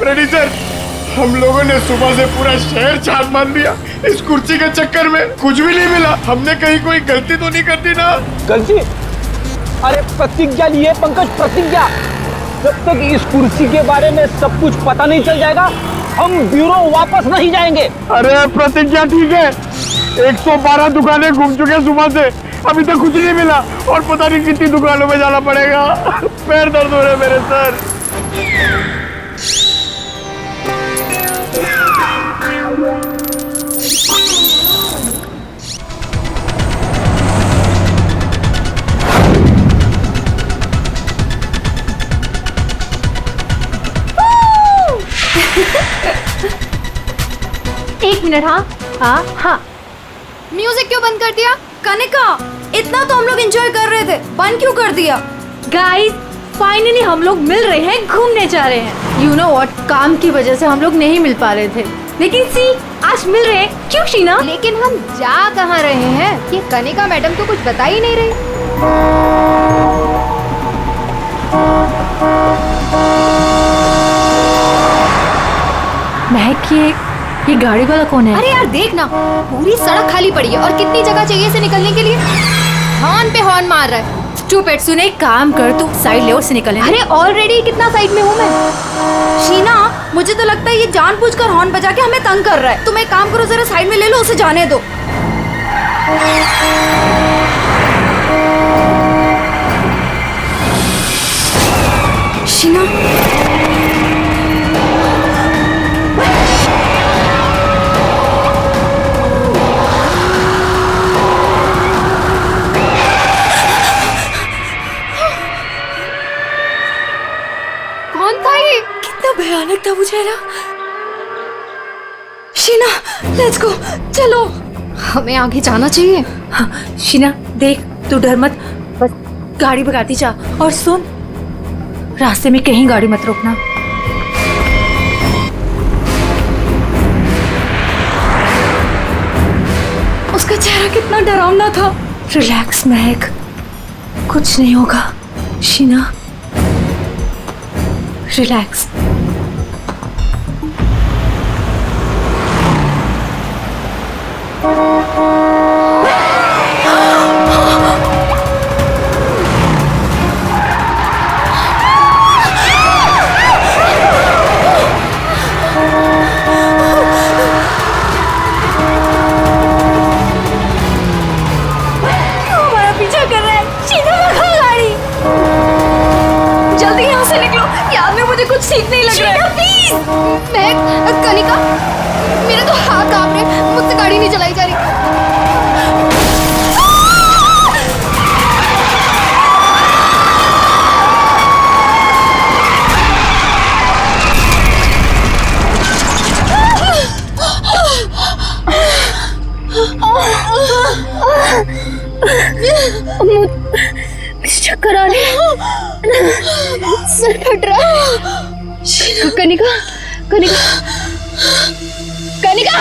Producer, हम लोगों ने सुबह से पूरा शहर छान मार दिया इस कुर्सी के चक्कर में, कुछ भी नहीं मिला। हमने कहीं कोई गलती तो नहीं कर दी ना? गलती? अरे प्रतिज्ञा लिए पंकज, प्रतिज्ञा। जब तक इस कुर्सी के बारे में सब कुछ पता नहीं चल जाएगा हम ब्यूरो वापस नहीं जाएंगे। अरे प्रतिज्ञा ठीक है, 112 दुकानें घूम चुके सुबह से, अभी तक कुछ नहीं मिला और पता नहीं कितनी दुकानों में जाना पड़ेगा। पैर दर्द हो रहे मेरे सर। एक मिनट। हाँ हाँ हाँ, म्यूजिक क्यों बंद कर दिया? कनिका, इतना तो हम लोग एंजॉय कर रहे थे, बंद क्यों कर दिया? गाइस फाइनली हम लोग मिल रहे हैं, घूमने जा रहे हैं। यू नो व्हाट, काम की वजह से हम लोग नहीं मिल पा रहे थे, लेकिन सी आज मिल रहे हैं। क्यों शीना? लेकिन हम जा कहाँ रहे हैं? ये कनिका मैडम तो कुछ बता ही नहीं रही। महक, ये गाड़ी वाला कौन है? अरे यार देख ना, पूरी सड़क खाली पड़ी है और कितनी जगह चाहिए इसे निकलने के लिए। हॉर्न पे हॉर्न मार रहा है। स्टूपिड, सुने, काम कर, तू साइड ले और से निकल। अरे ऑलरेडी कितना साइड में हूँ मैं। शीना, मुझे तो लगता है ये जानबूझकर हॉर्न बजा के हमें तंग कर रहा है। तुम एक काम करो, जरा साइड में ले लो, उसे जाने दो। शीना, भयानक था वो चेहरा। शीना, लेट्स गो, चलो, हमें आगे जाना चाहिए। हाँ शीना देख, तू डर मत, बस गाड़ी भगाती जा। और सुन, रास्ते में कहीं गाड़ी मत रोकना। उसका चेहरा कितना डरावना था। रिलैक्स महक, कुछ नहीं होगा। शीना रिलैक्स। कुछ ठीक नहीं लग रहा है। प्लीज महक, कनिका, मेरे तो हाथ कांप रहे, मुझसे गाड़ी नहीं चलाई जा रही। चक्कर आ रहे, सर फट रहा। कनिका, कनिका, कनिका,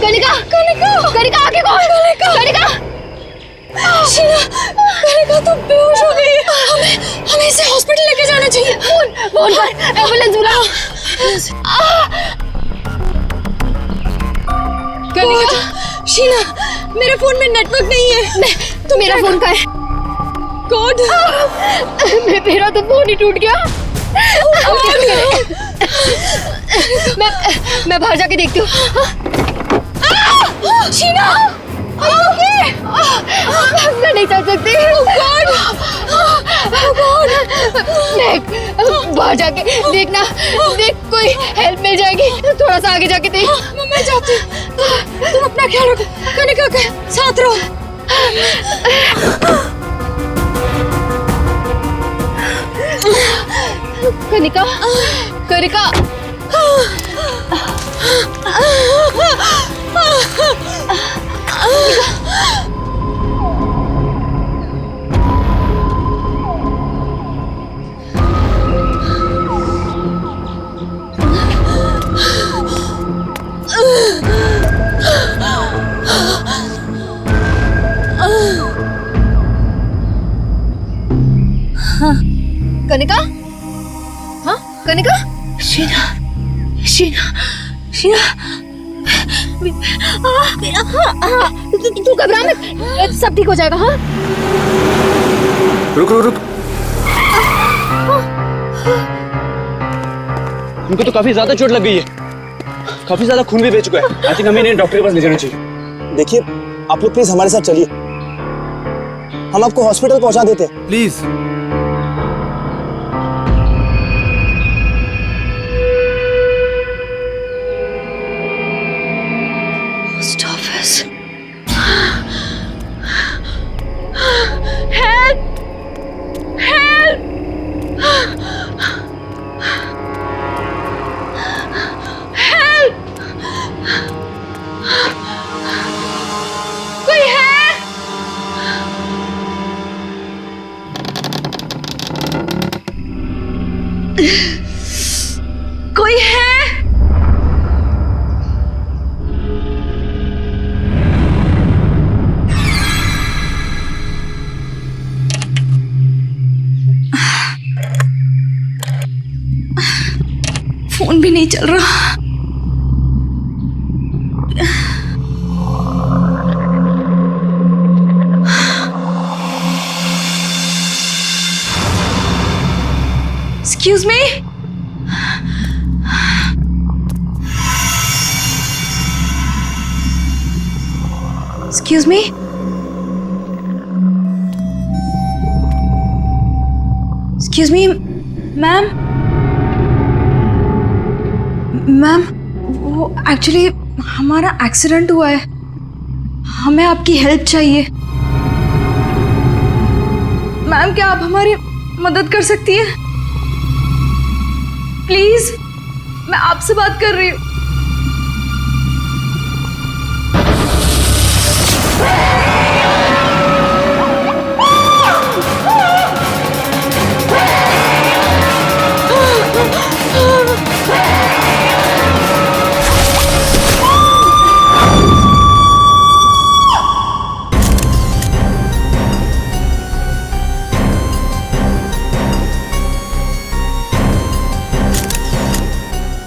कनिका, कनिका, कनिका, आगे कौन? कनिका, शीना, कनिका तो बेहोश हो गई है। हमें इसे हॉस्पिटल लेके जाना चाहिए। फोन पर एम्बुलेंस बुलाओ। कनिका, शीना, मेरे फोन में नेटवर्क नहीं है। तो मेरा फोन का है कोड। मेरा तो फोन ही टूट गया। मैं बाहर जाके देखती हूँ। शीना, मैं नहीं चल सकती। बाहर जाके देखना, देख कोई हेल्प मिल जाएगी। थोड़ा सा आगे जाके देख। मैं जाती हूँ, तुम अपना ख्याल रखो। कनिका के साथ रहो। कनिका, कनिका, कनिका, हाँ कनिका, शीना शीना शीना तू घबरा मत, सब ठीक हो जाएगा। हाँ रुक रुक रुक। उनको तो काफी ज्यादा चोट लग गई है, काफी ज्यादा खून भी बह चुका है। आई थिंक हमें इन्हें डॉक्टर के पास ले जाना चाहिए। देखिए आप लोग प्लीज हमारे साथ चलिए, हम आपको हॉस्पिटल पहुंचा देते हैं। प्लीज। Post office. कोई है? फोन भी नहीं चल रहा। Excuse me? Excuse me? Excuse me, ma'am? Ma'am, वो एक्चुअली हमारा एक्सीडेंट हुआ है, हमें आपकी हेल्प चाहिए। मैम क्या आप हमारी मदद कर सकती हैं? प्लीज, मैं आपसे बात कर रही हूँ।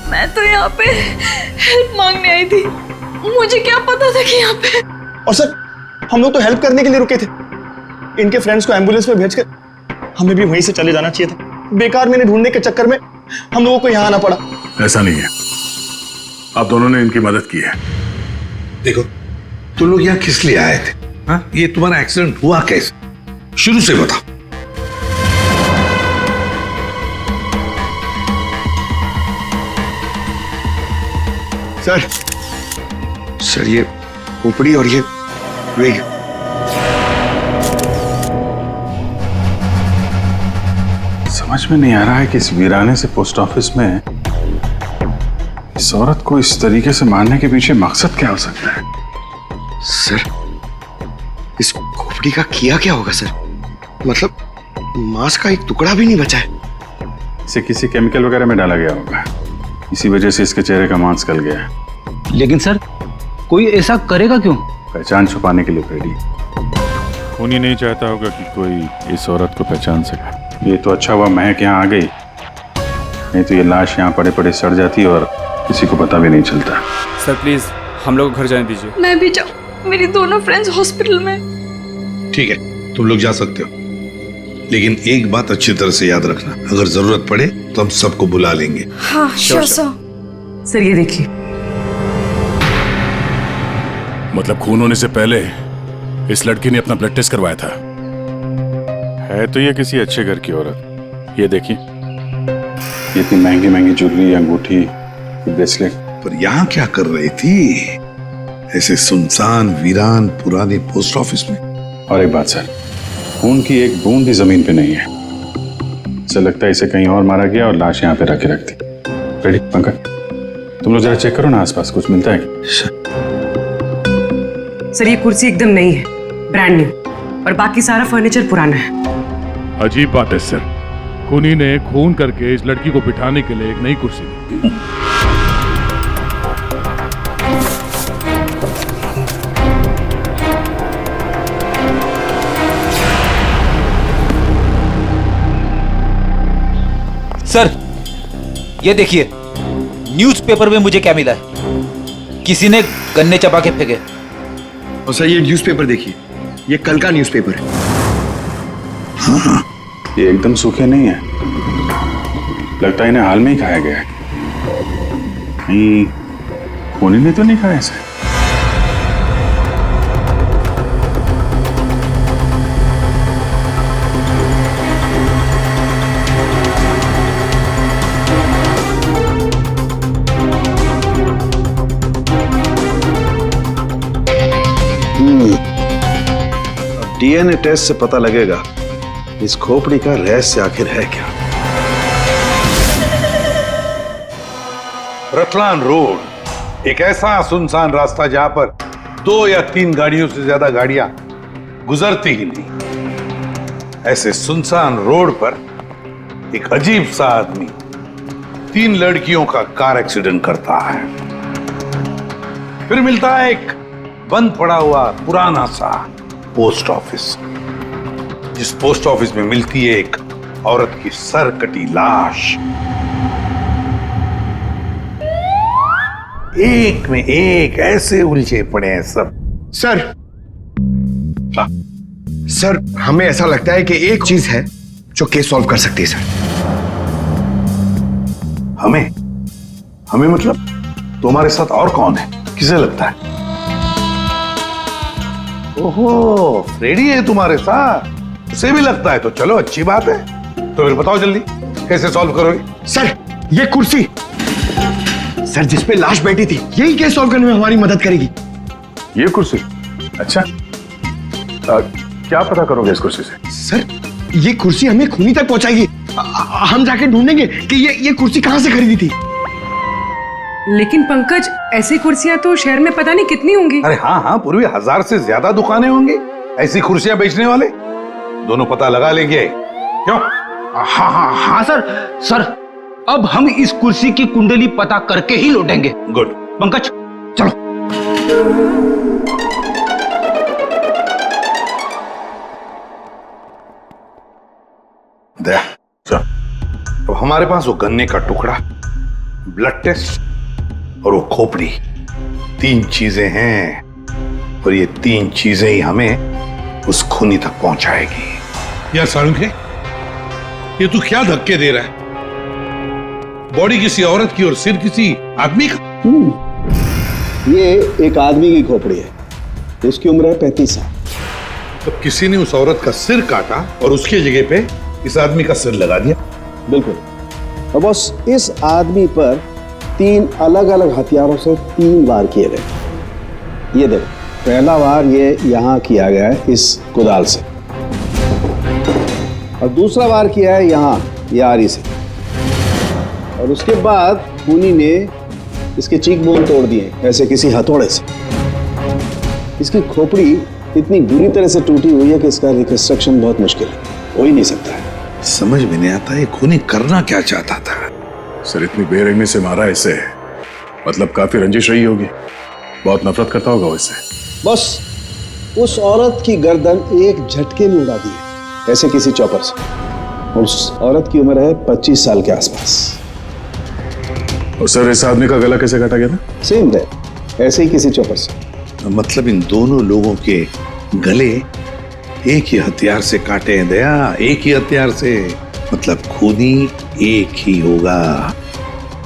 मैं तो यहाँ पे हेल्प मांगने आई थी, मुझे क्या पता था कि यहाँ पे। और सर हम लोग तो हेल्प करने के लिए रुके थे, इनके फ्रेंड्स को एम्बुलेंस में भेजकर हमें भी वहीं से चले जाना चाहिए था। बेकार मैंने ढूंढने के चक्कर में हम लोगों को यहाँ आना पड़ा। ऐसा नहीं है, आप दोनों ने इनकी मदद की है। देखो तुम लोग यहाँ किस लिए आए थे? हाँ, ये तुम्हारा एक्सीडेंट हुआ कैसे, शुरू से बताओ। सर ये खोपड़ी और ये वेग। समझ में नहीं आ रहा है कि इस वीराने से पोस्ट ऑफिस में इस औरत को इस तरीके से मारने के पीछे मकसद क्या हो सकता है। सर इस खोपड़ी का किया क्या होगा सर? मतलब मांस का एक टुकड़ा भी नहीं बचा है। इसे किसी केमिकल वगैरह में डाला गया होगा, इसी वजह से इसके चेहरे का मांस गल गया है। लेकिन सर कोई ऐसा करेगा क्यों? पहचान छुपाने के लिए फ्रेडी। खून ही नहीं चाहता होगा कि कोई इस औरत को पहचान सके। ये तो अच्छा हुआ महक यहाँ आ गई, नहीं तो ये लाश यहाँ पड़े पड़े सड़ जाती और किसी को पता भी नहीं चलता। सर प्लीज हम लोग घर जाने दीजिए। मैं भी जाऊँ, मेरी दोनों फ्रेंड्स हॉस्पिटल में। ठीक है तुम लोग जा सकते हो, लेकिन एक बात अच्छी तरह से याद रखना, अगर जरूरत पड़े तो हम सबको बुला लेंगे। हाँ श्योर सर। सर ये देखिए। मतलब खून होने से पहले इस लड़की ने अपना ब्लड टेस्ट करवाया था। है तो ये किसी अच्छे घर की औरत। ये देखिए, इतनी महंगी महंगी ज्वेलरी, अंगूठी, ब्रेसलेट। पर यहाँ क्या कर रही थी ऐसे सुनसान वीरान पुराने पोस्ट ऑफिस में? और एक बात सर, खून की एक बूंद भी जमीन पे नहीं है। ऐसा लगता है इसे कहीं और मारा गया और लाश यहाँ पे रख के रखती। रेडी पंकज, तुम लोग जरा चेक करो ना आसपास कुछ मिलता है क्या? सर ये कुर्सी एकदम नई है, ब्रांड न्यू, और बाकी सारा फर्नीचर पुराना है। अजीब बात है सर, खूनी ने खून करके इस लड़की को बिठाने के लिए एक नई कुर्सी दी। सर ये देखिए, न्यूज़पेपर में मुझे क्या मिला है? किसी ने गन्ने चबा के फेंके। और सर ये न्यूज़पेपर देखिए, ये कल का न्यूज़पेपर है। हाँ, ये एकदम सूखे नहीं है, लगता है इन्हें हाल में ही खाया गया है। कहीं खूनी ने तो नहीं खाया इसे? डीएनए टेस्ट से पता लगेगा इस खोपड़ी का रहस्य आखिर है क्या। रतलान रोड एक ऐसा सुनसान रास्ता जहां पर 2 या 3 गाड़ियों से ज्यादा गाड़ियां गुजरती ही नहीं। ऐसे सुनसान रोड पर एक अजीब सा आदमी 3 लड़कियों का कार एक्सीडेंट करता है। फिर मिलता है एक बंद पड़ा हुआ पुराना सा पोस्ट ऑफिस, जिस पोस्ट ऑफिस में मिलती है एक औरत की सर कटी लाश। एक में एक ऐसे उलझे पड़े हैं सब। सर सर हमें ऐसा लगता है कि एक चीज है जो केस सॉल्व कर सकती है सर। हमें मतलब तुम्हारे साथ और कौन है, किसे लगता है? ओहो, फ्रेडी है तुम्हारे साथ, उसे भी लगता है तो चलो अच्छी बात है। तो फिर बताओ जल्दी कैसे सॉल्व करोगे? सर ये कुर्सी सर जिस पे लाश बैठी थी, यही केस सॉल्व करने में हमारी मदद करेगी। ये कुर्सी? अच्छा, क्या पता करोगे इस कुर्सी से? सर ये कुर्सी हमें खूनी तक पहुंचाएगी। हम जाके ढूंढेंगे कि ये कुर्सी कहां से खरीदी थी। लेकिन पंकज, ऐसी कुर्सियां तो शहर में पता नहीं कितनी होंगी। अरे हाँ, पूर्वी 1000 से ज्यादा दुकानें होंगी ऐसी कुर्सियां बेचने वाले। दोनों पता लगा लेंगे क्यों? हाँ सर, अब हम इस कुर्सी की कुंडली पता करके ही लौटेंगे। गुड। पंकज चलो। दया चल। अब हमारे पास वो गन्ने का टुकड़ा, ब्लड टेस्ट और वो खोपड़ी, 3 चीजें हैं और ये 3 चीजें ही हमें उस खूनी तक पहुंचाएगी। यार सारुंखे, ये तू क्या धक्के दे रहा है? बॉडी किसी औरत की और सिर किसी आदमी का। ये एक आदमी की खोपड़ी है, उसकी उम्र है 35 साल। तो किसी ने उस औरत का सिर काटा और उसकी जगह पे इस आदमी का सिर लगा दिया। बिल्कुल। और बस इस आदमी पर 3 अलग अलग हथियारों से 3 वार किए गए। ये देखो, पहला वार ये यहाँ किया गया है इस कुदाल से, और दूसरा वार किया है यहाँ यारी से, और उसके बाद खूनी ने इसके चीक बोन तोड़ दिए ऐसे किसी हथौड़े से। इसकी खोपड़ी इतनी बुरी तरह से टूटी हुई है कि इसका रिकंस्ट्रक्शन बहुत मुश्किल है, हो ही नहीं सकता है। समझ में नहीं आता ये खूनी करना क्या चाहता था। सर इतनी बेरहमी से मारा इसे, मतलब काफी रंजिश रही होगी, बहुत नफरत करता होगा वो इससे। बस उस औरत की गर्दन एक झटके में उड़ा दी है ऐसे किसी चॉपर से। उस औरत की उम्र है 25 साल के आसपास। और सर इस आदमी का गला कैसे काटा गया था? सेम डे, ऐसे ही किसी चॉपर से। मतलब इन दोनों लोगों के गले एक ही हथियार से काटे हैं दया, एक ही हथियार से। मतलब खूनी एक ही होगा,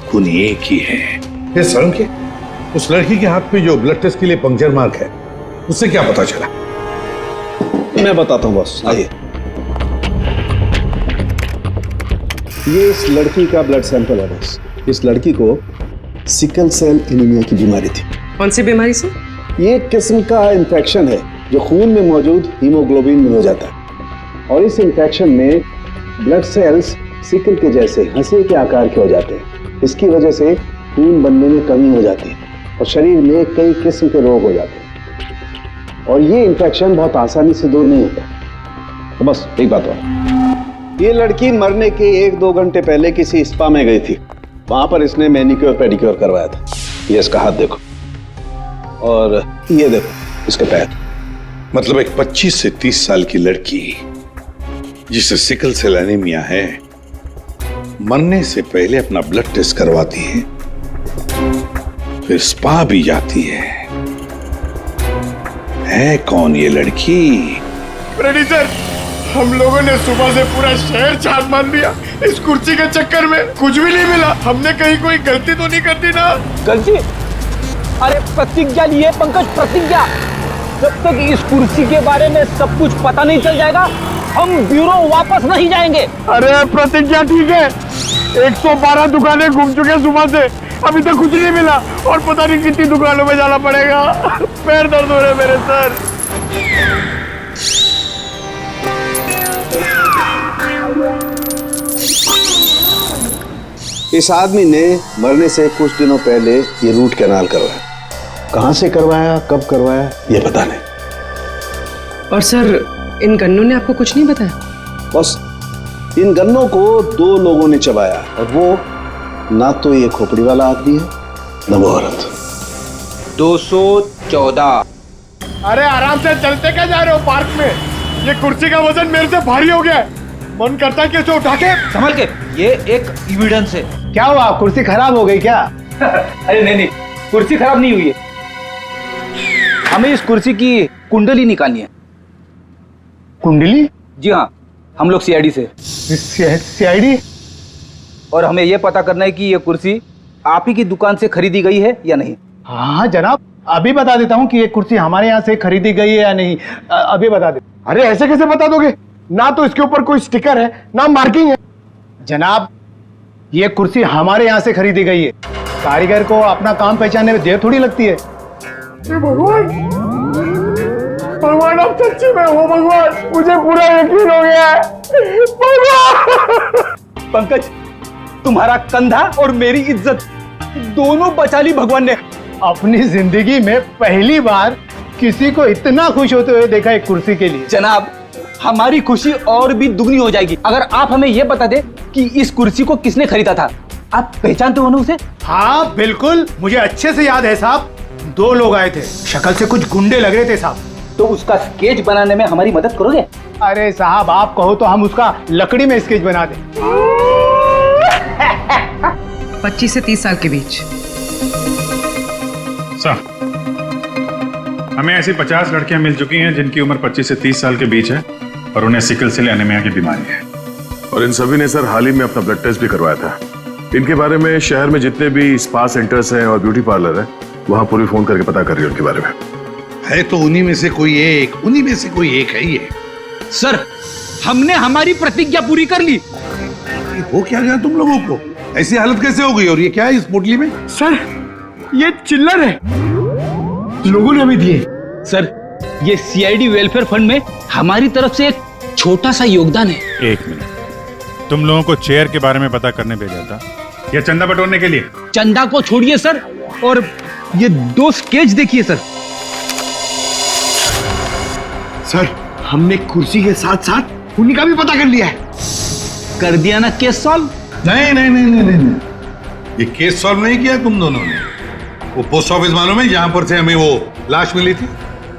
खूनी एक ही है। ये सारुंखे, उस लड़की के हाथ पे जो ब्लड टेस्ट के लिए पंक्चर मार्क है, उससे क्या पता चला? मैं बताता हूँ बॉस, आइए। ये इस लड़की का ब्लड सैंपल है बॉस। इस लड़की को सिकल सेल एनीमिया की बीमारी थी। कौन सी बीमारी से? ये एक किस्म का इन्फेक्शन है जो खून में मौजूद हीमोग्लोबिन में हो जाता है, और इस इन्फेक्शन में ब्लड सेल्स सिकल के जैसे हंसे के आकार के हो जाते हैं। इसकी वजह से खून बनने में कमी हो जाती है और शरीर में कई किस्म के रोग हो जाते हैं, और ये इन्फेक्शन बहुत आसानी से दूर नहीं होता। तो बस एक बात और, ये लड़की मरने के 1-2 घंटे पहले किसी स्पा में गई थी। वहां पर इसने मैनिक्योर पेडिक्योर करवाया था। ये इसका हाथ देखो, और ये देखो इसके पैर। मतलब एक 25 से 30 साल की लड़की जिसे सिकल सेल एनीमिया है, मरने से पहले अपना ब्लड टेस्ट करवाती है फिर स्पा भी जाती है कौन ये लड़की? प्रोड्यूसर, हम लोगों ने सुबह से पूरा शहर छान मान दिया इस कुर्सी के चक्कर में, कुछ भी नहीं मिला। हमने कहीं कोई गलती तो नहीं कर दी ना? गलती? अरे प्रतिज्ञा लिए पंकज, प्रतिज्ञा। जब तक इस कुर्सी के बारे में सब कुछ पता नहीं चल जाएगा हम ब्यूरो वापस नहीं जाएंगे। अरे प्रतिज्ञा ठीक है, 112 दुकानें घूम चुके सुबह से, अभी तक कुछ नहीं मिला और पता नहीं कितनी दुकानों में जाना पड़ेगा। पैर दर्द हो रहे मेरे सर। इस आदमी ने मरने से कुछ दिनों पहले ये रूट कैनाल करवाया। कहां से करवाया, कब करवाया, ये पता नहीं। और सर इन गन्नों ने आपको कुछ नहीं बताया? बस इन गन्नों को 2 लोगों ने चबाया, और वो ना तो ये खोपड़ी वाला आदमी है न वो औरत। 214। अरे आराम से चलते क्या जा रहे हो पार्क में? ये कुर्सी का वजन मेरे से भारी हो गया है, मन करता है कि इसे उठा के। संभल के, ये एक एविडेंस है। क्या हुआ, कुर्सी खराब हो गई क्या? अरे नहीं, कुर्सी खराब नहीं हुई है, हमें इस कुर्सी की कुंडली निकालनी है। कुंडली? जी हाँ, हम लोग सीआईडी से। सीआईडी? और हमें यह पता करना है कि ये कुर्सी आप ही की दुकान से खरीदी गई है या नहीं। हाँ जनाब, अभी बता देता हूँ कि ये कुर्सी हमारे यहाँ से खरीदी गई है या नहीं, अभी बता दे। अरे ऐसे कैसे बता दोगे? ना तो इसके ऊपर कोई स्टिकर है ना मार्किंग है। जनाब, ये कुर्सी हमारे यहाँ से खरीदी गई है। कारीगर को अपना काम पहचानने में देर थोड़ी लगती है। भगवान, भगवान आप सच्ची में हो भगवान, मुझे पूरा यकीन हो गया है। भगवान! पंकज, तुम्हारा कंधा और मेरी इज्जत दोनों बचा ली भगवान ने। अपनी जिंदगी में पहली बार किसी को इतना खुश होते हुए देखा एक कुर्सी के लिए। जनाब, हमारी खुशी और भी दुगनी हो जाएगी अगर आप हमें यह बता दे कि इस कुर्सी को किसने खरीदा था। आप पहचानते हो ना उसे? हाँ बिल्कुल, मुझे अच्छे से याद है साहब। 2 लोग आए थे, शक्ल से कुछ गुंडे लग रहे थे साहब। तो उसका स्केच बनाने में हमारी मदद करोगे? अरे साहब, आप कहो तो हम उसका लकड़ी में स्केच बना दें। 25 से 30 साल के बीच। सर, हमें ऐसी 50 लड़कियां मिल चुकी हैं जिनकी उम्र 25 से 30 साल के बीच है और उन्हें सिकल सेल एनीमिया की बीमारी है। और इन सभी ने सर हाल ही में अपना ब्लड टेस्ट भी करवाया था। इनके बारे में शहर में जितने भी स्पा सेंटर्स हैं और ब्यूटी पार्लर है, वहां पूरी फोन करके पता कर रही है उनके बारे में। है तो उन्हीं में से कोई एक, उन्हीं में से कोई एक है ये। सर, हमने हमारी प्रतिज्ञा पूरी कर ली। हो क्या गया तुम लोगों को? ऐसी हालत कैसे हो गई? और ये क्या है इस पोटली में? सर, ये चिल्लर है, लोगों ने हमें दिए। सर, ये सीआईडी वेलफेयर फंड में हमारी तरफ से एक छोटा सा योगदान है। 1 मिनट, तुम लोगों को चेयर के बारे में पता करने भेजा था या चंदा बटोरने के लिए? चंदा को छोड़िए सर, और ये 2 स्केच देखिए सर। सर, हमने कुर्सी के साथ साथ उन्हीं का भी पता कर लिया है। कर दिया ना केस सॉल्व? नहीं नहीं नहीं नहीं नहीं, ये केस सॉल्व नहीं किया तुम दोनों ने। वो पोस्ट ऑफिस मालूम है जहां पर से हमें वो लाश मिली थी?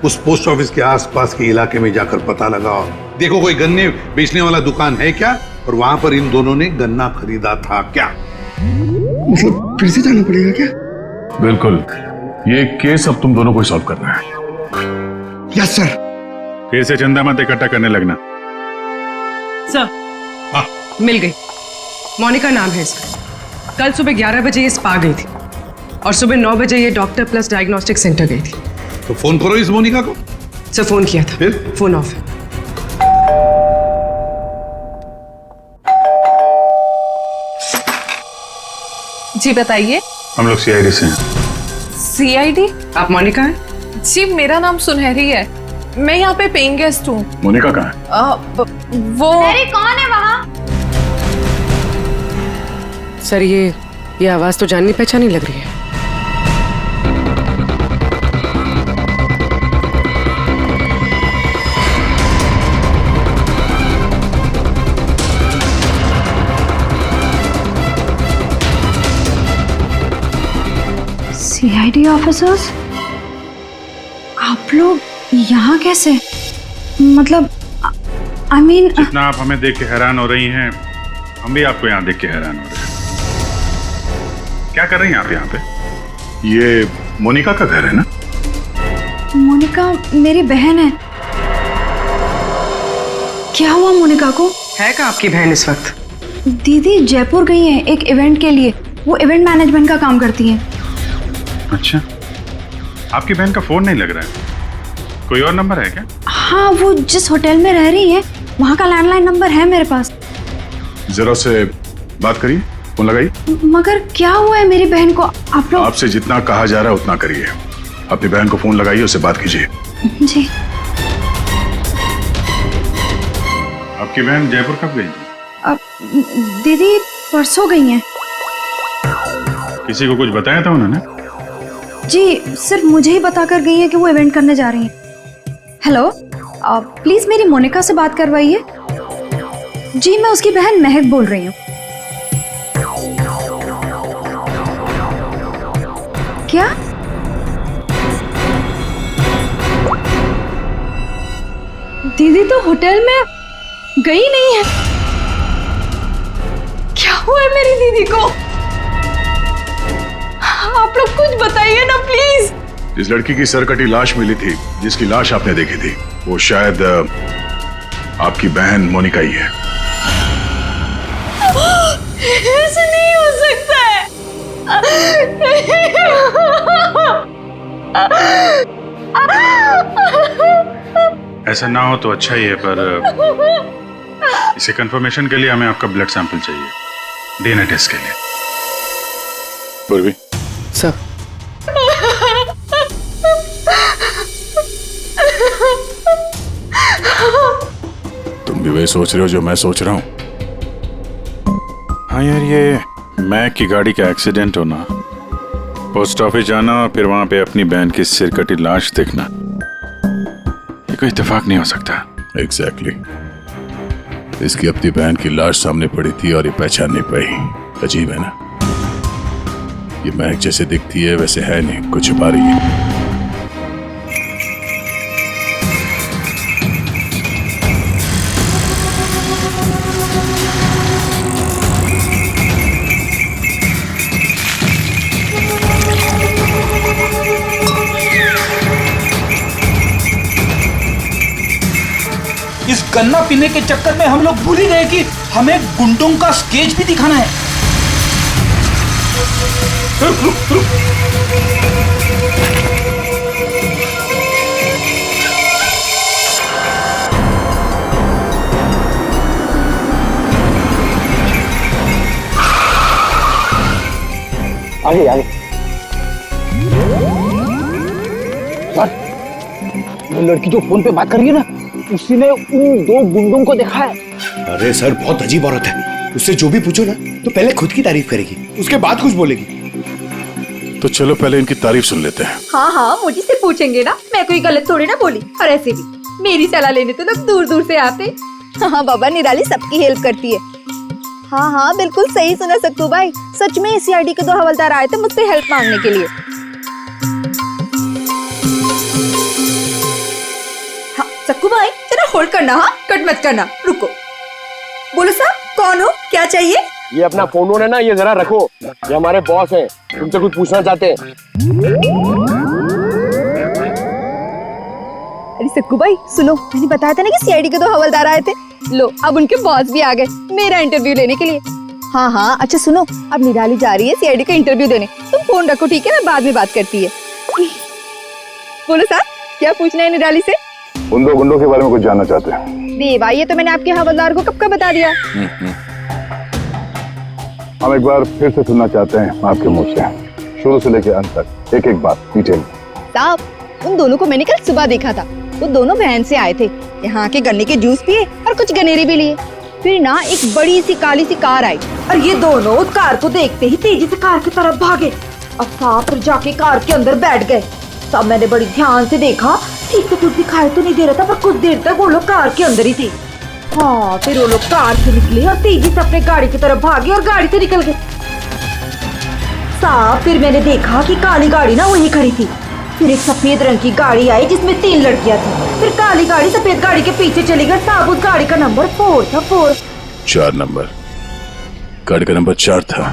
उस पोस्ट ऑफिस के आसपास के इलाके में जाकर पता लगाओ, देखो कोई गन्ने बेचने वाला दुकान है क्या, और वहां पर इन दोनों ने गन्ना खरीदा था क्या? मतलब फिर से जाना पड़ेगा क्या? बिल्कुल, ये केस अब तुम दोनों को सॉल्व करना है। Yes sir. फिर से चंदा मत इकट्ठा करने लगना। सर, मिल गई। मोनिका नाम है इसका। कल सुबह 11 बजे ये स्पा गई थी और सुबह 9 बजे ये डॉक्टर प्लस डायग्नोस्टिक सेंटर गई थी। तो फोन करो इस मोनिका को। सर, फोन किया था, फिर? फोन ऑफ है। जी बताइए। हम लोग सीआईडी से हैं। सीआईडी? आप मोनिका हैं? जी, मेरा नाम सुनहरी है, मैं यहाँ पे पेइंग गेस्ट हूँ। मोनिका कहाँ है? वो कौन है वहाँ? सर, ये आवाज तो जाननी पहचानी लग रही है। सीआईडी ऑफिसर्स, आप लोग यहाँ कैसे? मतलब आई मीन, जितना आप हमें देख के हैरान हो रही हैं, हम भी आपको यहाँ देख के हैरान हो रहे हैं। क्या कर रही हैं आप यहाँ पे? ये मोनिका का घर है ना? मोनिका मेरी बहन है। क्या हुआ मोनिका को? है का आपकी बहन इस वक्त? दीदी जयपुर गई हैं एक इवेंट के लिए। वो इवेंट मैनेजमेंट का काम करती हैं। अच्छा, आपकी बहन का फोन नहीं लग रहा है, कोई और नंबर है क्या? हाँ, वो जिस होटल में रह रही है वहाँ का लैंडलाइन नंबर है मेरे पास। जरा उससे बात करिए, फोन लगाइए। मगर क्या हुआ है मेरी बहन को? आप लोग आपसे जितना कहा जा रहा है उतना करिए। अपनी बहन को फोन लगाइए, उससे बात कीजिए। जी। आपकी बहन जयपुर कब गई? अब दीदी परसों गई हैं। किसी को कुछ बताया था उन्होंने? जी, सिर्फ मुझे ही बताकर गई हैं कि वो इवेंट करने जा रही हैं। हेलो, प्लीज मेरी मोनिका से बात करवाइए। जी, मैं उसकी बहन महक बोल रही हूँ। क्या? दीदी तो होटल में गई नहीं है। क्या हुआ है मेरी दीदी को? आप लोग कुछ बताइए ना प्लीज। जिस लड़की की सरकटी लाश मिली थी, जिसकी लाश आपने देखी थी, वो शायद आपकी बहन मोनिका ही है। ऐसे नहीं हो सकता है। ऐसा ना हो तो अच्छा ही है, पर इसे कंफर्मेशन के लिए हमें आपका ब्लड सैंपल चाहिए, डीएनए टेस्ट के लिए। पूर्वी सर, तुम भी वही सोच रहे हो जो मैं सोच रहा हूँ? हाँ यार, ये मैक की गाड़ी का एक्सीडेंट होना, पोस्ट ऑफिस जाना और फिर वहां पे अपनी बहन की सिरकटी लाश देखना, ये कोई इत्तेफाक नहीं हो सकता। एग्जैक्टली। इसकी अपनी बहन की लाश सामने पड़ी थी और ये पहचान नहीं पाई। अजीब है ना? ये महक जैसे दिखती है वैसे है नहीं, कुछ छुपा रही है। इस गन्ना पीने के चक्कर में हम लोग भूल ही गए कि हमें गुंडों का स्केच भी दिखाना है। रुक रुक रुक। आगे आगे। सर, वो लड़की जो फोन पे बात कर रही है ना, उसी ने उन दो गुंडों को देखा है। अरे सर, बहुत अजीब औरत है। उससे जो भी पूछो ना तो पहले खुद की तारीफ करेगी, उसके बाद कुछ बोलेगी। तो चलो पहले इनकी तारीफ सुन लेते हैं। हाँ हाँ, मुझे से पूछेंगे ना, मैं कोई गलत थोड़ी ना बोली। और ऐसे भी मेरी सलाह लेने तो लोग दूर दूर से आते। हाँ बाबा, निराली सबकी हेल्प करती है। हाँ हाँ, बिल्कुल सही सुना सक्कू भाई। सच में सीआईडी के 2 हवलदार आए थे मुझसे हेल्प मांगने के लिए। हाँ सक्कू भाई, जरा होल्ड करना, हाँ कट मत करना, रुको। बोलो साहब, कौन हो, क्या चाहिए? ये अपना फोन है ना, ये जरा रखो, ये हमारे बॉस हैं, तुमसे कुछ पूछना चाहते हैं। अरे सक्कू भाई सुनो, मैंने बताया था ना कि सीआईडी के 2 हवलदार आए थे। लो, अब उनके बॉस भी आ गए मेरा इंटरव्यू लेने के लिए। हाँ हाँ, अच्छा सुनो, अब निराली जा रही है सीआईडी का इंटरव्यू देने। तुम फोन रखो, ठीक है? मैं बाद में बात करती है। बोलो साहब, क्या पूछना है निराली से? उन 2 गुंडों के बारे में कुछ जानना चाहते हैं। देवा, ये तो मैंने आपके हवलदार को कब का बता दिया। हम एक बार फिर से सुनना चाहते हैं आपके मुंह से, शुरू से लेकर अंत तक, एक एक बात डिटेल। साहब, उन दोनों को मैंने कल सुबह देखा था। वो दोनों बहन से आए थे, यहाँ के गन्ने के जूस पिए और कुछ गनेरे भी लिए। फिर ना एक बड़ी सी काली सी कार आई और ये दोनों उस कार को देखते ही तेजी से कार की तरफ भागे और साहब फिर जाके कार के अंदर बैठ गए। तब मैंने बड़ी ध्यान से देखा, ठीक से कुछ दिखाई तो नहीं दे रहा था, पर कुछ देर तक वो लोग कार के अंदर ही थे। हाँ, फिर वो लोग कार से निकले और तेजी से अपने गाड़ी की तरफ भागे और गाड़ी से निकल गए। साहब फिर मैंने देखा कि काली गाड़ी ना वहीं खड़ी थी। फिर एक सफेद रंग की गाड़ी आई जिसमें 3 लड़कियां थी। फिर काली गाड़ी सफेद गाड़ी के पीछे चली गई। साहब उस गाड़ी का नंबर 4 था। 4 नंबर, गाड़ी का नंबर 4 था।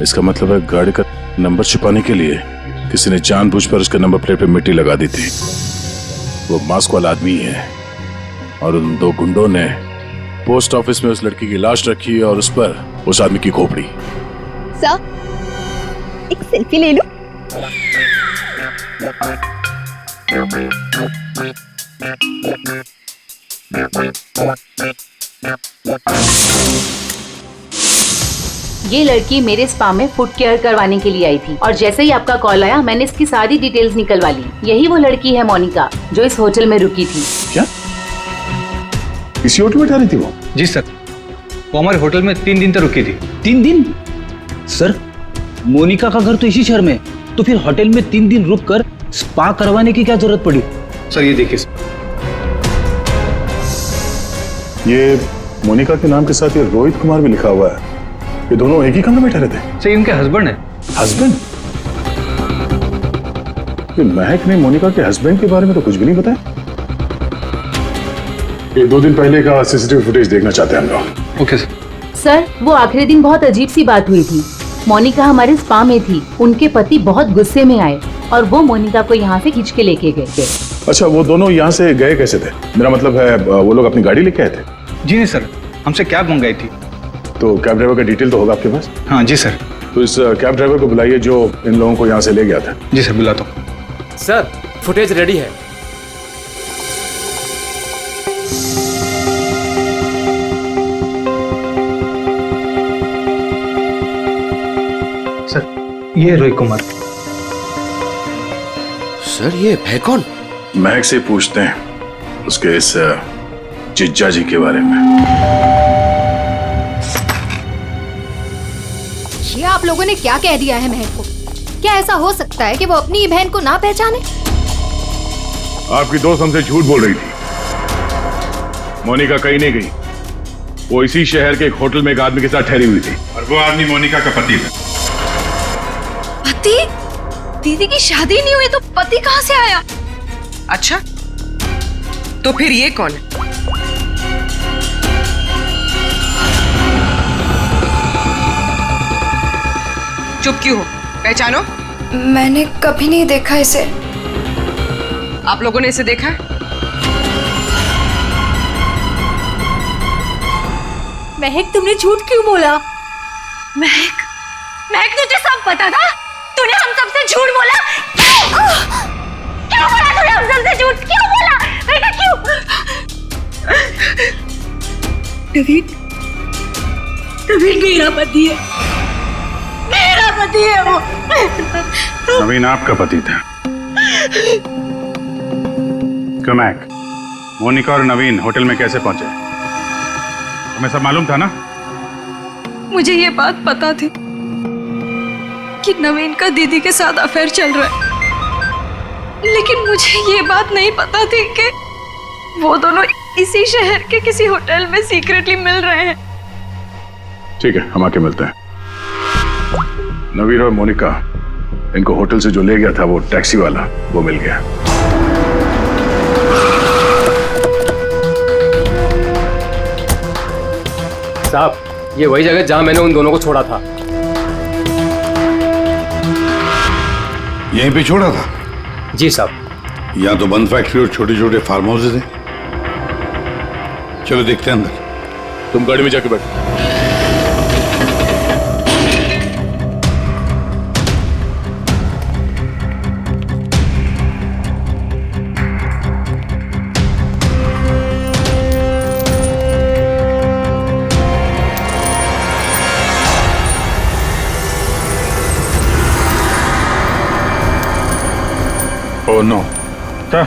इसका मतलब है गाड़ी का नंबर छुपाने के लिए किसी ने जानबूझकर उसके नंबर प्लेट पे मिट्टी लगा दी थी। वो मास्क वाला आदमी है और उन दो गुंडों ने पोस्ट ऑफिस में उस लड़की की लाश रखी और उस पर उस आदमी की खोपड़ी। सर, एक सेल्फी ले लो। ये लड़की मेरे स्पा में फुट केयर करवाने के लिए आई थी और जैसे ही आपका कॉल आया मैंने इसकी सारी डिटेल्स निकलवा ली। यही वो लड़की है मोनिका जो इस होटल में रुकी थी। क्या इसी होटल में ठहरी थी वो? जी सर, वो हमारे होटल में 3 दिन तक रुकी थी। 3 दिन? सर, मोनिका का घर तो इसी शहर में, तो फिर होटल में 3 दिन रुक कर स्पा करवाने की क्या जरूरत पड़ी? सर ये देखिए, ये मोनिका के नाम के साथ ये रोहित कुमार भी लिखा हुआ है। ये दोनों एक ही कमरे में ठहरे थे? सर इनके हस्बैंड है। हस्बैंड? ये महक ने मोनिका के हस्बैंड के बारे में तो कुछ भी नहीं बताया। ये 2 दिन पहले का सीसीटीवी फुटेज देखना चाहते हैं हम लोग। Okay sir. सर, वो आखिरी दिन बहुत अजीब सी बात हुई थी। मोनिका हमारे स्पा में थी, उनके पति बहुत गुस्से में आए और वो मोनिका को यहाँ से खींच के लेके गए। अच्छा, वो दोनों यहाँ से गए कैसे थे? मेरा मतलब है वो लोग अपनी गाड़ी लेके आए थे? जी नहीं सर, हमसे कैब मंगाई थी। तो कैब ड्राइवर का डिटेल तो होगा आपके पास? हाँ जी सर। तो इस कैब ड्राइवर को बुलाइए जो इन लोगों को यहाँ से ले गया था। जी सर, बुलाता हूँ। सर, फुटेज रेडी है। सर, ये रोहित कुमार। सर ये है कौन? महक से पूछते हैं उसके इस जिज्जा जी के बारे में। ये आप लोगों ने क्या कह दिया है महक को? क्या ऐसा हो सकता है कि वो अपनी बहन को ना पहचाने? आपकी दोस्त हमसे झूठ बोल रही थी। मोनिका कहीं नहीं गई, वो इसी शहर के एक होटल में एक आदमी के साथ ठहरी हुई थी और वो आदमी मोनिका का पति था। पति? दीदी की शादी नहीं हुई तो पति कहाँ से आया? अच्छा, तो फिर ये कौन है? चुप क्यों हो? पहचानो। मैंने कभी नहीं देखा इसे। आप लोगों ने इसे देखा है? महक, तुमने झूठ क्यों बोला? महक, महक तुझे सब पता था? तूने हम सबसे झूठ बोला? क्यों बोला तूने हम सबसे झूठ? क्यों बोला? बेटा क्यों? नवीन, नवीन मेरा पति है, मेरा पति है वो। नवीन आपका पति था? क्यों महक, मोनिका और नवीन होटल में कैसे पहुंचे? तुम्हें सब मालूम था ना? मुझे ये बात पता थी कि नवीन का दीदी के साथ अफेयर चल रहा है, लेकिन मुझे ये बात नहीं पता थी कि वो दोनों इसी शहर के किसी होटल में सीक्रेटली मिल रहे हैं। ठीक है, हम आके मिलते हैं। नवीन और मोनिका, इनको होटल से जो ले गया था वो टैक्सी वाला, वो मिल गया। साहब, ये वही जगह जहां मैंने उन दोनों को छोड़ा था। यहीं पे छोड़ा था? जी साहब। यहाँ तो बंद फैक्ट्री और छोटे छोटे फार्म हाउसेज हैं। चलो देखते हैं अंदर। तुम गाड़ी में जाके बैठो। ओह नो, क्या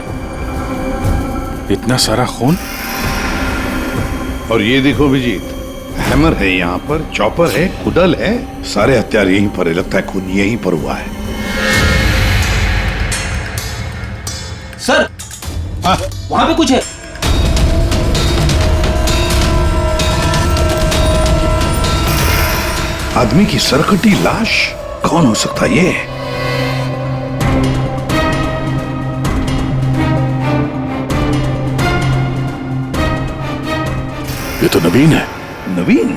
इतना सारा खून? और ये देखो अभिजीत, हैमर है यहाँ पर, चॉपर है, कुडल है, सारे हथियार यहीं पर है। लगता है खून यहीं पर हुआ है। सर, वहां पे कुछ है। आदमी की सरकटी लाश? कौन हो सकता है ये? ये तो नवीन है। नवीन?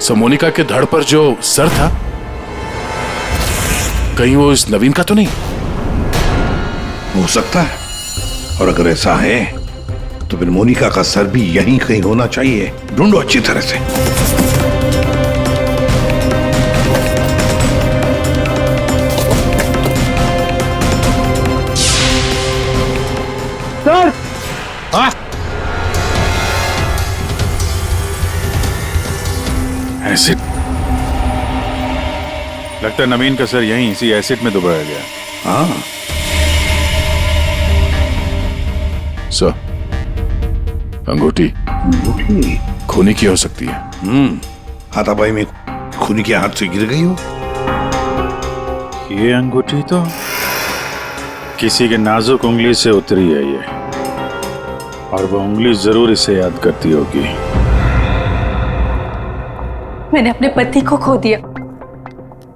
सो मोनिका के धड़ पर जो सर था, कहीं वो इस नवीन का तो नहीं? हो सकता है, और अगर ऐसा है तो फिर मोनिका का सर भी यहीं कहीं होना चाहिए। ढूंढो अच्छी तरह से। सर, हाँ? एसिड। लगता है नवीन का सर यहीं इसी एसिड में डुबाया गया। हाँ, सर, अंगूठी खूनी की हो सकती है। हाथापाई में खूनी के हाथ से गिर गई हो। ये अंगूठी तो किसी के नाजुक उंगली से उतरी है ये, और वो उंगली जरूर इसे याद करती होगी। मैंने अपने पति को खो दिया,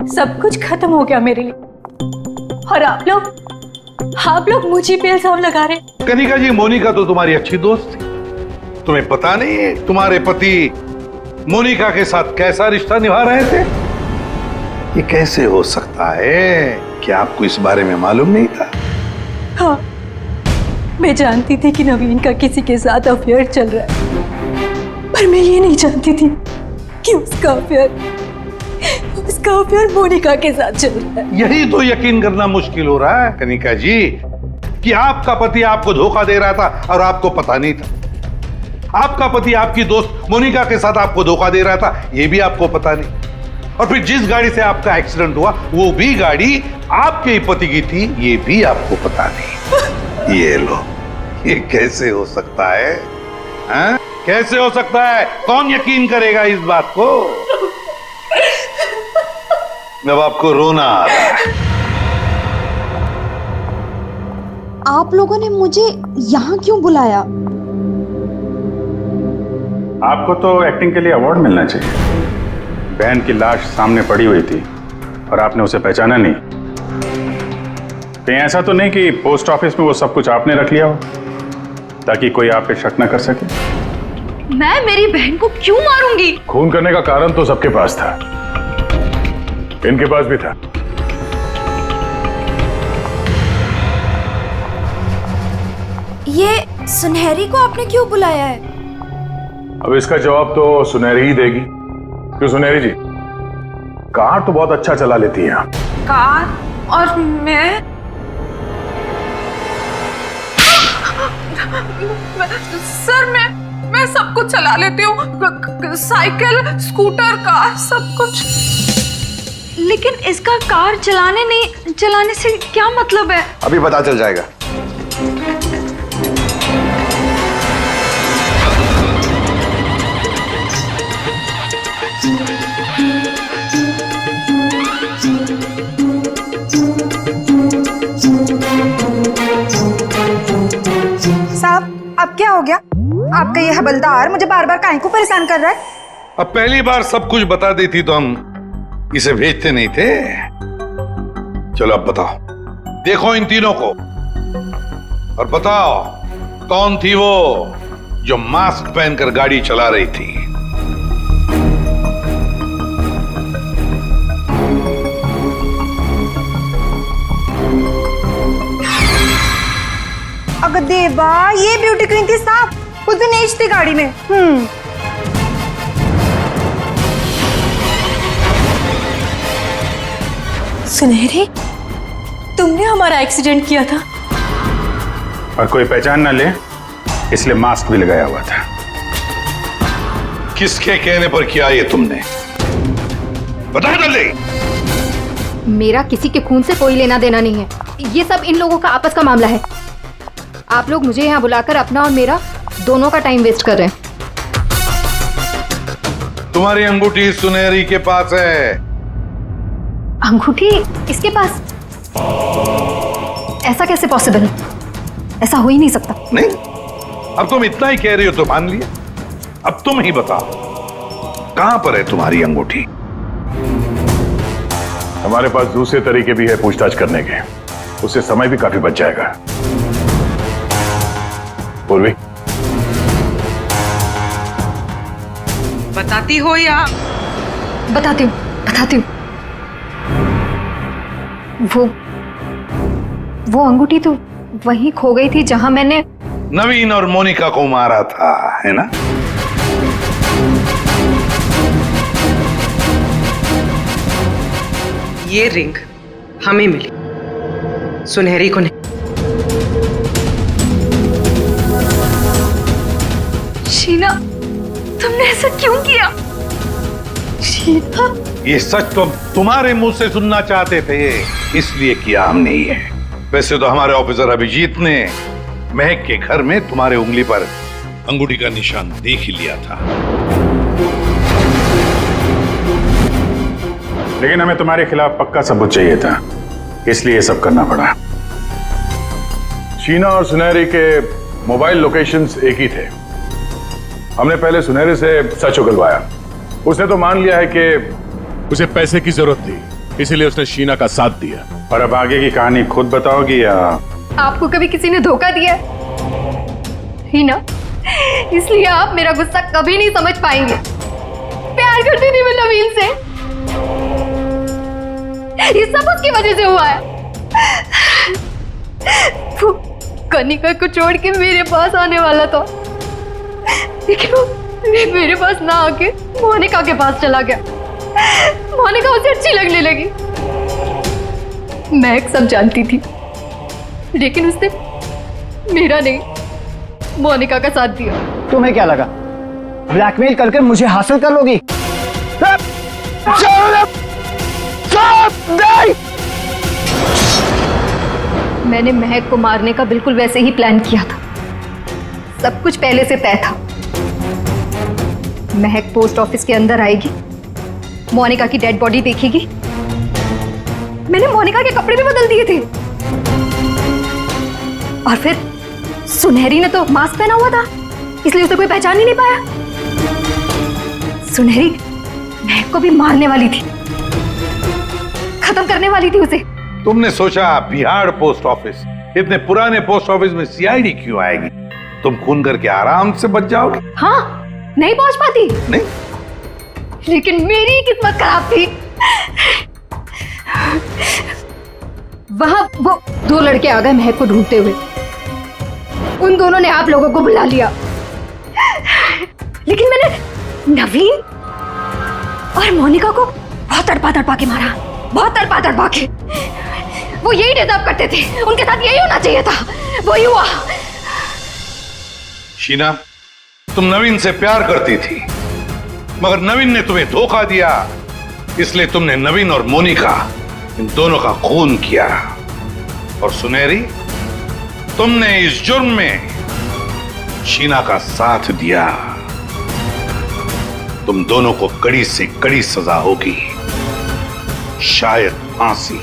सब कुछ खत्म हो गया मेरे लिए, और आप लोग मुझे पे इल्जाम लगा रहे। कनिका जी, मोनिका तो तुम्हारी अच्छी दोस्त थी। तुम्हें पता नहीं है तुम्हारे पति मोनिका के साथ कैसा रिश्ता निभा रहे थे? ये कैसे हो सकता है? क्या आपको इस बारे में मालूम नहीं था? हाँ, मैं जानती थी कि नवीन का किसी के साथ अफेयर चल रहा है, पर मैं ये नहीं जानती थी कि उसका अफेयर मोनिका के साथ चल रहा है। यही तो यकीन करना मुश्किल हो रहा है कनिका जी, कि आपका पति आपको धोखा दे रहा था और आपको पता नहीं था। आपका पति आपकी दोस्त मोनिका के साथ आपको धोखा दे रहा था, यह भी आपको पता नहीं। और फिर जिस गाड़ी से आपका एक्सीडेंट हुआ वो भी गाड़ी आपके ही पति की थी, ये भी आपको पता नहीं। ये लो, ये कैसे हो सकता है? हाँ? कैसे हो सकता है? कौन यकीन करेगा इस बात को? अब आपको रोना आ रहा है। आप लोगों ने मुझे यहाँ क्यों बुलाया? आपको तो एक्टिंग के लिए अवार्ड मिलना चाहिए। बहन की लाश सामने पड़ी हुई थी और आपने उसे पहचाना नहीं। कहीं ऐसा तो नहीं कि पोस्ट ऑफिस में वो सब कुछ आपने रख लिया हो ताकि कोई आप पे शक न कर सके? मैं मेरी बहन को क्यों मारूंगी? खून करने का कारण तो सबके पास था, इनके पास भी था। ये सुनहरी को आपने क्यों बुलाया है? अब इसका जवाब तो सुनहरी ही देगी। क्यों सुनहरी जी, कार तो बहुत अच्छा चला लेती हैं आप। कार? और मैं सर, मैं सब कुछ चला लेती हूँ, साइकिल, स्कूटर, कार, सब कुछ। लेकिन इसका कार चलाने से क्या मतलब है? अभी पता चल जाएगा। साहब, अब क्या हो गया? आपका ये हवलदार मुझे बार बार काहे को परेशान कर रहा है? अब पहली बार सब कुछ बता देती तो हम इसे भेजते नहीं थे। चलो अब बताओ, देखो इन तीनों को और बताओ कौन थी वो जो मास्क पहनकर गाड़ी चला रही थी? अगर देवा, ये ब्यूटी क्वीन थी साहब, उस दिन एज थी गाड़ी में। सुनहरी, तुमने हमारा एक्सीडेंट किया था और कोई पहचान ना ले इसलिए मास्क भी लगाया हुआ था। किसके कहने पर किया ये तुमने? बता जल्दी। मेरा किसी के खून से कोई लेना देना नहीं है, ये सब इन लोगों का आपस का मामला है। आप लोग मुझे यहाँ बुलाकर अपना और मेरा दोनों का टाइम वेस्ट कर रहे हैं। तुम्हारी अंगूठी सुनहरी के पास है। अंगूठी इसके पास? ऐसा कैसे पॉसिबल है? ऐसा हो ही नहीं सकता। नहीं, अब तुम इतना ही कह रही हो तो मान लिया। अब तुम ही बताओ, कहां पर है तुम्हारी अंगूठी? हमारे पास दूसरे तरीके भी है पूछताछ करने के, उससे समय भी काफी बच जाएगा। पूर्वी, बताती हो या बताती हूँ। वो अंगूठी तो वहीं खो गई थी जहां मैंने नवीन और मोनिका को मारा था, है ना? ये रिंग हमें मिली, सुनहरी को नहीं। शीना, तुमने ऐसा क्यों किया? शीना, ये सच तो तुम्हारे मुंह से सुनना चाहते थे, इसलिए किया हमने ये। वैसे तो हमारे ऑफिसर अभिजीत ने महक के घर में तुम्हारे उंगली पर अंगूठी का निशान देख ही लिया था। लेकिन हमें तुम्हारे खिलाफ पक्का सबूत चाहिए था, इसलिए सब करना पड़ा। शीना और सुनहरी के मोबाइल लोकेशंस एक ही थे। हमने पहले सुनहरी से सच उगलवाया। उसने तो मान लिया है कि उसे पैसे की जरूरत थी, इसीलिए उसने शीना का साथ दिया। और अब आगे की कहानी खुद बताओगी या? आपको कभी किसी ने धोखा दिया ही ना, इसलिए आप मेरा गुस्सा कभी नहीं समझ पाएंगे। प्यार करती थी मैं नवीन से, ये सब उसकी वजह से हुआ है। वो कनिका को छोड़ के मेरे पास आने वाला था, लेकिन वो मेरे पास ना आके मोनिका के पास चला गया। मोनिका उसे अच्छी लगने लगी। मैं सब जानती थी, लेकिन उसने मेरा नहीं, मोनिका का साथ दिया। तुम्हें क्या लगा ब्लैकमेल करके मुझे हासिल कर लोगी? मैंने महक को मारने का बिल्कुल वैसे ही प्लान किया था। सब कुछ पहले से तय था। महक पोस्ट ऑफिस के अंदर आएगी, मोनिका की डेड बॉडी देखेगी। मैंने मोनिका के कपड़े भी बदल दिए थे, और फिर सुनहरी ने तो मास्क पहना हुआ था, इसलिए उसे कोई पहचान ही नहीं पाया। सुनहरी महक को भी मारने वाली थी, खत्म करने वाली थी उसे। तुमने सोचा बिहार पोस्ट ऑफिस, इतने पुराने पोस्ट ऑफिस में सीआईडी क्यों आएगी? तुम खून करके आराम से बच जाओगे। हाँ, नहीं पहुंच पाती। नहीं, लेकिन मेरी किस्मत खराब थी। वहां वो दो लड़के आ गए महक को ढूंढते हुए। उन दोनों ने आप लोगों को बुला लिया, लेकिन मैंने नवीन और मोनिका को बहुत तड़पा के मारा, बहुत तड़पा के। वो यही डिजर्व करते थे, उनके साथ यही होना चाहिए था, वही हुआ। शीना, तुम नवीन से प्यार करती थी, मगर नवीन ने तुम्हें धोखा दिया, इसलिए तुमने नवीन और मोनिका इन दोनों का खून किया। और सुनहरी, तुमने इस जुर्म में शीना का साथ दिया। तुम दोनों को कड़ी से कड़ी सजा होगी, शायद फांसी।